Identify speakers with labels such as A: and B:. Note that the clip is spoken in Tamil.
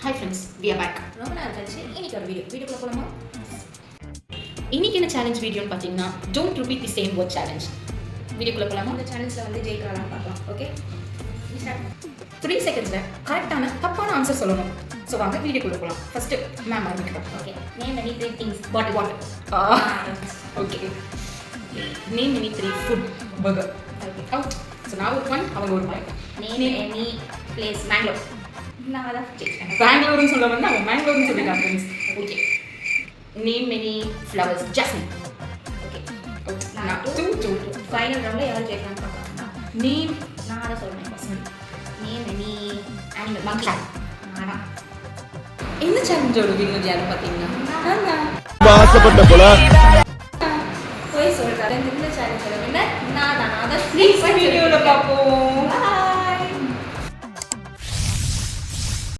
A: Hi friends, we are back.
B: ரொம்ப நாள் கழிச்சு இன்னைக்கு ஒரு வீடியோக்குள்ள போலாமா?
A: இன்னைக்கு என்ன சேலஞ்ச் வீடியோன்னு பார்த்தீங்கன்னா don't repeat the same word challenge. வீடியோக்குள்ள போலாமா?
B: இந்த சேலஞ்சில் வந்து ஜெயிக்கிறாங்கன்னு பார்க்கலாம். ஓகே
A: 3 செகண்ட்ஸ்ல கரெக்டான தப்பான ஆன்சர் சொல்லணும். ஸோ வாங்க வீடியோக்குள்ள போகலாம். ஃபர்ஸ்ட் மேம் ஆரம்பிக்கிறோம்.
B: Okay name any 3 things.
A: What okay name any 3 food burger. Out. So நான் ஒரு பாயிண்ட் அவங்க ஒரு point.
B: Name any place.
A: Mangalore.
B: நான் அதான் ஜெயிச்சேன்.
A: பெங்களூர்னு சொல்ல வந்து அவங்க மேங்களூர்னு சொல்லிட்டாங்க friends. Okay name any flowers. Jasmine.
B: Okay
A: நான் 2
B: ஃபைனல் ரவுண்டில் யார் ஜெயிக்கிறான்னு பார்க்கலாம்.
A: நேம்
B: நான் அதை சொல்றேன். Name any animal.
A: மங்கி.
B: நான்
A: என்ன சேலஞ்சோட வின்னர் யாரு பார்த்தீங்கன்னா
C: ஆசைப்பட்ட போல
B: போய் சொல்றாரு. இந்த சேலஞ்சோட வின்னர் நான் தான். நான் தான்
A: நெக்ஸ்ட் வீடியோல பார்ப்போம்.